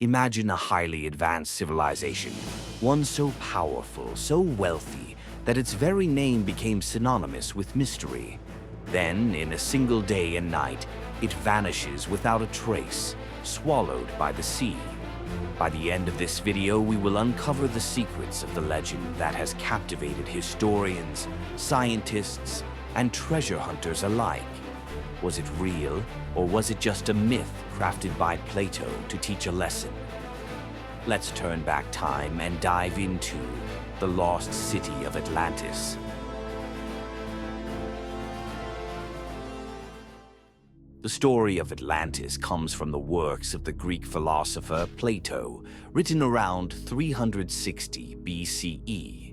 Imagine a highly advanced civilization, one so powerful, so wealthy, that its very name became synonymous with mystery. Then, in a single day and night, it vanishes without a trace, swallowed by the sea. By the end of this video, we will uncover the secrets of the legend that has captivated historians, scientists, and treasure hunters alike. Was it real, or was it just a myth crafted by Plato to teach a lesson? Let's turn back time and dive into the Lost City of Atlantis. The story of Atlantis comes from the works of the Greek philosopher Plato, written around 360 BCE.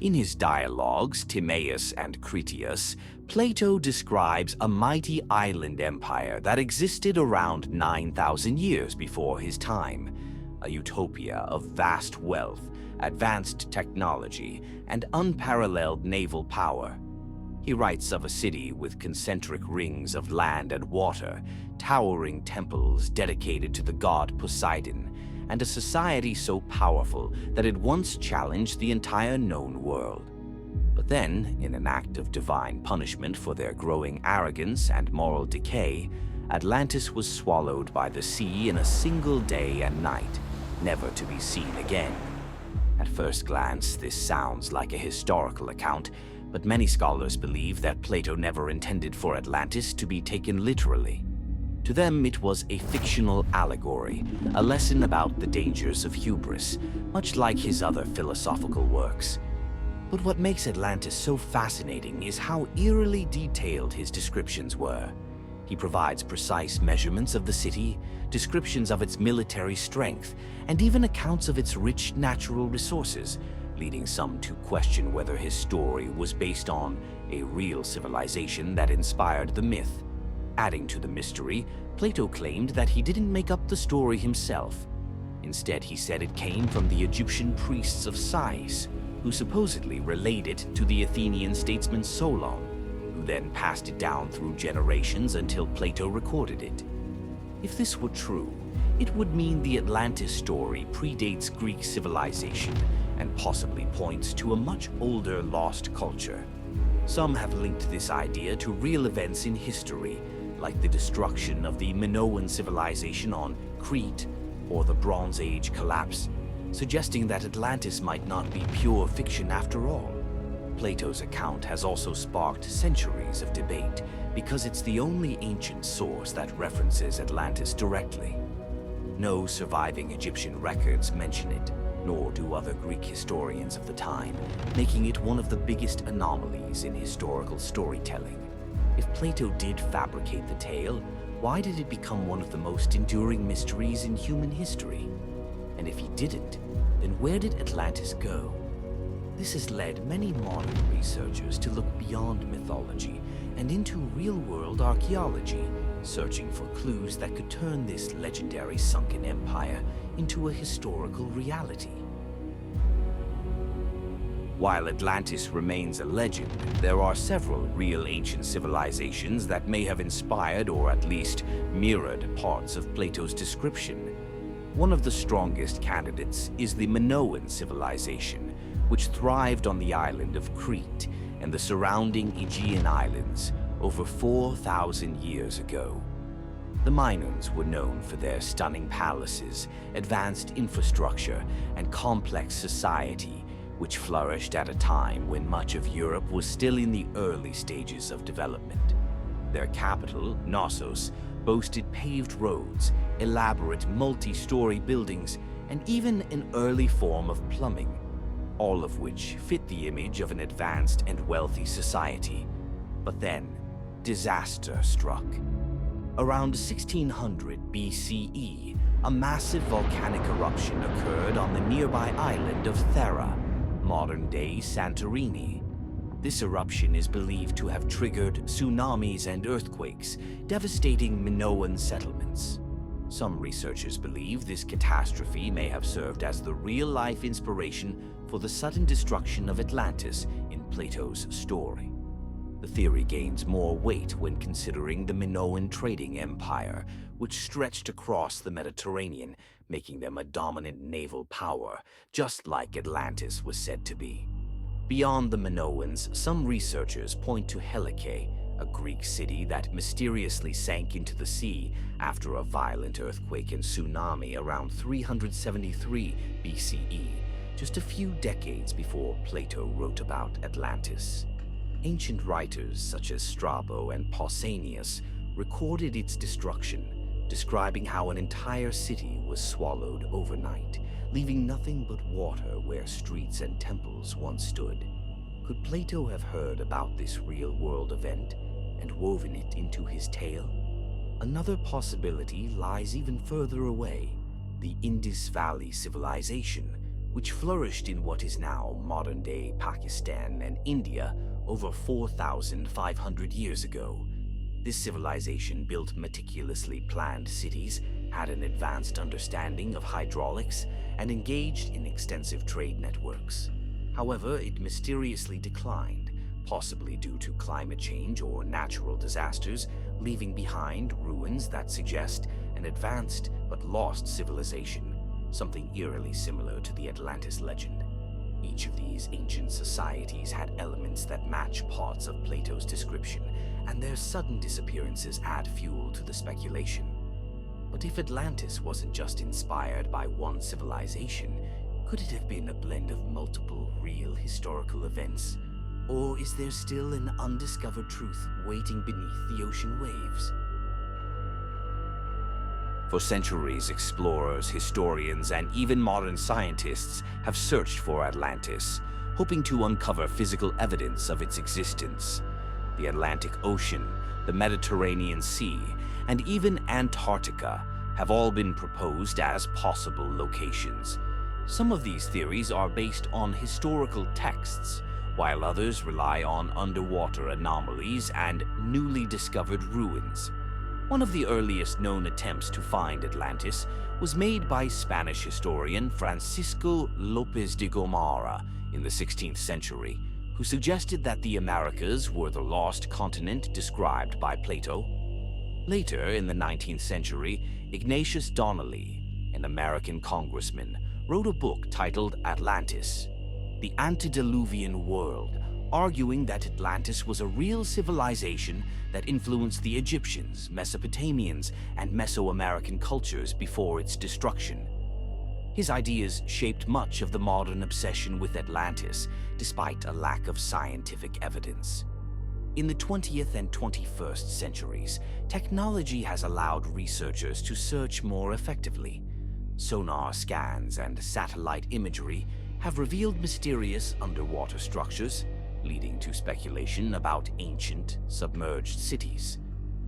In his dialogues, Timaeus and Critias, Plato describes a mighty island empire that existed around 9,000 years before his time, a utopia of vast wealth, advanced technology, and unparalleled naval power. He writes of a city with concentric rings of land and water, towering temples dedicated to the god Poseidon, and a society so powerful that it once challenged the entire known world. But then, in an act of divine punishment for their growing arrogance and moral decay, Atlantis was swallowed by the sea in a single day and night, never to be seen again. At first glance, this sounds like a historical account, but many scholars believe that Plato never intended for Atlantis to be taken literally. To them, it was a fictional allegory, a lesson about the dangers of hubris, much like his other philosophical works. But what makes Atlantis so fascinating is how eerily detailed his descriptions were. He provides precise measurements of the city, descriptions of its military strength, and even accounts of its rich natural resources, leading some to question whether his story was based on a real civilization that inspired the myth. Adding to the mystery, Plato claimed that he didn't make up the story himself. Instead, he said it came from the Egyptian priests of Sais, who supposedly relayed it to the Athenian statesman Solon, who then passed it down through generations until Plato recorded it. If this were true, it would mean the Atlantis story predates Greek civilization and possibly points to a much older lost culture. Some have linked this idea to real events in history, like the destruction of the Minoan civilization on Crete or the Bronze Age collapse, suggesting that Atlantis might not be pure fiction after all. Plato's account has also sparked centuries of debate because it's the only ancient source that references Atlantis directly. No surviving Egyptian records mention it, nor do other Greek historians of the time, making it one of the biggest anomalies in historical storytelling. If Plato did fabricate the tale, why did it become one of the most enduring mysteries in human history? And if he didn't, then where did Atlantis go? This has led many modern researchers to look beyond mythology and into real-world archaeology, searching for clues that could turn this legendary sunken empire into a historical reality. While Atlantis remains a legend, there are several real ancient civilizations that may have inspired or at least mirrored parts of Plato's description. One of the strongest candidates is the Minoan civilization, which thrived on the island of Crete and the surrounding Aegean islands over 4,000 years ago. The Minoans were known for their stunning palaces, advanced infrastructure, and complex society, which flourished at a time when much of Europe was still in the early stages of development. Their capital, Knossos, boasted paved roads, elaborate multi-story buildings, and even an early form of plumbing, all of which fit the image of an advanced and wealthy society. But then, disaster struck. Around 1600 BCE, a massive volcanic eruption occurred on the nearby island of Thera, modern-day Santorini. This eruption is believed to have triggered tsunamis and earthquakes, devastating Minoan settlements. Some researchers believe this catastrophe may have served as the real-life inspiration for the sudden destruction of Atlantis in Plato's story. The theory gains more weight when considering the Minoan trading empire, which stretched across the Mediterranean, making them a dominant naval power, just like Atlantis was said to be. Beyond the Minoans, some researchers point to Helike, a Greek city that mysteriously sank into the sea after a violent earthquake and tsunami around 373 BCE, just a few decades before Plato wrote about Atlantis. Ancient writers such as Strabo and Pausanias recorded its destruction, describing how an entire city was swallowed overnight, leaving nothing but water where streets and temples once stood. Could Plato have heard about this real-world event and woven it into his tale? Another possibility lies even further away, the Indus Valley civilization, which flourished in what is now modern-day Pakistan and India over 4,500 years ago. This civilization built meticulously planned cities, had an advanced understanding of hydraulics, and engaged in extensive trade networks. However, it mysteriously declined, possibly due to climate change or natural disasters, leaving behind ruins that suggest an advanced but lost civilization, something eerily similar to the Atlantis legend. Each of these ancient societies had elements that match parts of Plato's description, and their sudden disappearances add fuel to the speculation. But if Atlantis wasn't just inspired by one civilization, could it have been a blend of multiple real historical events? Or is there still an undiscovered truth waiting beneath the ocean waves? For centuries, explorers, historians, and even modern scientists have searched for Atlantis, hoping to uncover physical evidence of its existence. The Atlantic Ocean, the Mediterranean Sea, and even Antarctica have all been proposed as possible locations. Some of these theories are based on historical texts, while others rely on underwater anomalies and newly discovered ruins. One of the earliest known attempts to find Atlantis was made by Spanish historian Francisco López de Gomara in the 16th century, who suggested that the Americas were the lost continent described by Plato. Later, in the 19th century, Ignatius Donnelly, an American congressman, wrote a book titled Atlantis, The Antediluvian World, arguing that Atlantis was a real civilization that influenced the Egyptians, Mesopotamians, and Mesoamerican cultures before its destruction. His ideas shaped much of the modern obsession with Atlantis, despite a lack of scientific evidence. In the 20th and 21st centuries, technology has allowed researchers to search more effectively. Sonar scans and satellite imagery have revealed mysterious underwater structures, leading to speculation about ancient, submerged cities.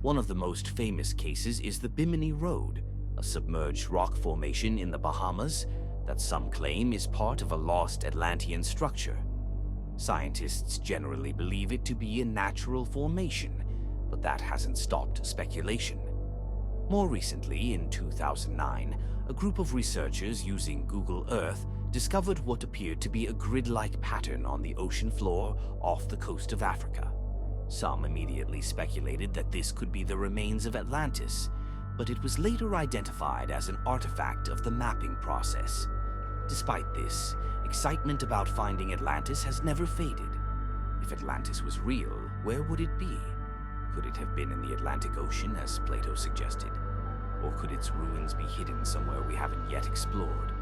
One of the most famous cases is the Bimini Road, a submerged rock formation in the Bahamas that some claim is part of a lost Atlantean structure. Scientists generally believe it to be a natural formation, but that hasn't stopped speculation. More recently, in 2009, a group of researchers using Google Earth discovered what appeared to be a grid-like pattern on the ocean floor off the coast of Africa. Some immediately speculated that this could be the remains of Atlantis, but it was later identified as an artifact of the mapping process. Despite this, excitement about finding Atlantis has never faded. If Atlantis was real, where would it be? Could it have been in the Atlantic Ocean, as Plato suggested? Or could its ruins be hidden somewhere we haven't yet explored?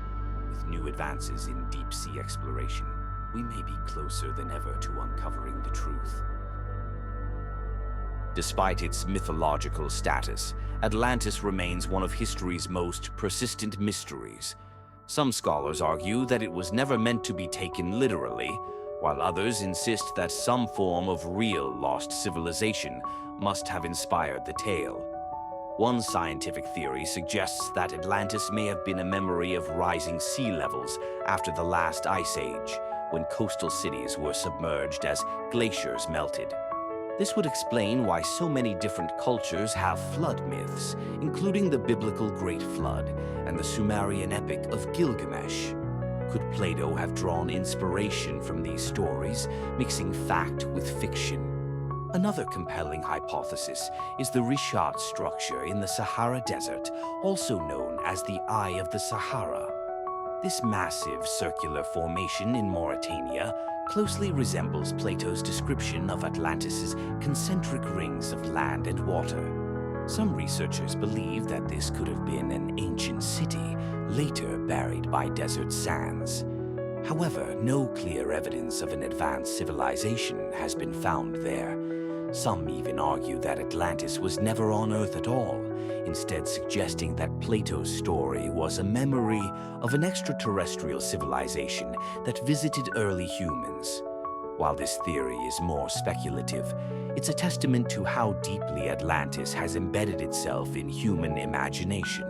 With new advances in deep-sea exploration, we may be closer than ever to uncovering the truth. Despite its mythological status, Atlantis remains one of history's most persistent mysteries. Some scholars argue that it was never meant to be taken literally, while others insist that some form of real lost civilization must have inspired the tale. One scientific theory suggests that Atlantis may have been a memory of rising sea levels after the last ice age, when coastal cities were submerged as glaciers melted. This would explain why so many different cultures have flood myths, including the biblical Great Flood and the Sumerian epic of Gilgamesh. Could Plato have drawn inspiration from these stories, mixing fact with fiction? Another compelling hypothesis is the Richat structure in the Sahara Desert, also known as the Eye of the Sahara. This massive circular formation in Mauritania closely resembles Plato's description of Atlantis's concentric rings of land and water. Some researchers believe that this could have been an ancient city, later buried by desert sands. However, no clear evidence of an advanced civilization has been found there. Some even argue that Atlantis was never on Earth at all, instead suggesting that Plato's story was a memory of an extraterrestrial civilization that visited early humans. While this theory is more speculative, it's a testament to how deeply Atlantis has embedded itself in human imagination.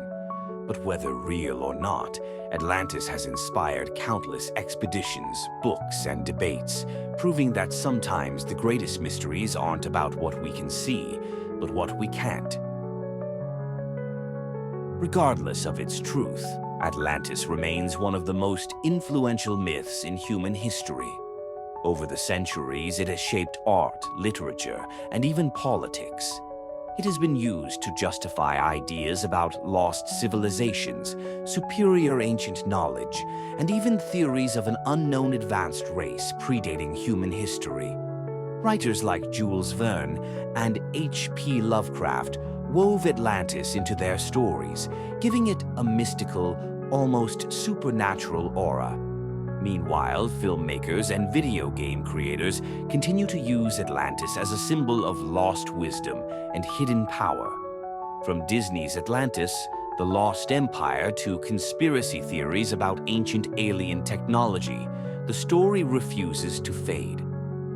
But whether real or not, Atlantis has inspired countless expeditions, books, and debates, proving that sometimes the greatest mysteries aren't about what we can see, but what we can't. Regardless of its truth, Atlantis remains one of the most influential myths in human history. Over the centuries, it has shaped art, literature, and even politics. It has been used to justify ideas about lost civilizations, superior ancient knowledge, and even theories of an unknown advanced race predating human history. Writers like Jules Verne and H.P. Lovecraft wove Atlantis into their stories, giving it a mystical, almost supernatural aura. Meanwhile, filmmakers and video game creators continue to use Atlantis as a symbol of lost wisdom and hidden power. From Disney's Atlantis, The Lost Empire, to conspiracy theories about ancient alien technology, the story refuses to fade.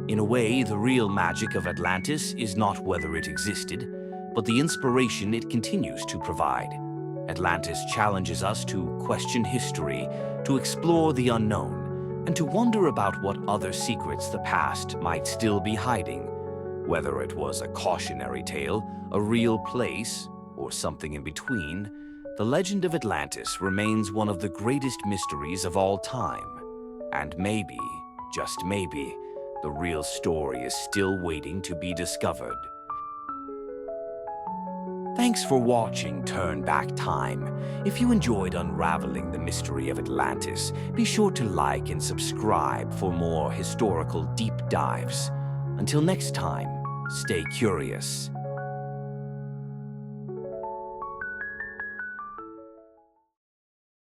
In a way, the real magic of Atlantis is not whether it existed, but the inspiration it continues to provide. Atlantis challenges us to question history, to explore the unknown, and to wonder about what other secrets the past might still be hiding. Whether it was a cautionary tale, a real place, or something in between, the legend of Atlantis remains one of the greatest mysteries of all time. And maybe, just maybe, the real story is still waiting to be discovered. Thanks for watching Turn Back Time. If you enjoyed unraveling the mystery of Atlantis, be sure to like and subscribe for more historical deep dives. Until next time, stay curious.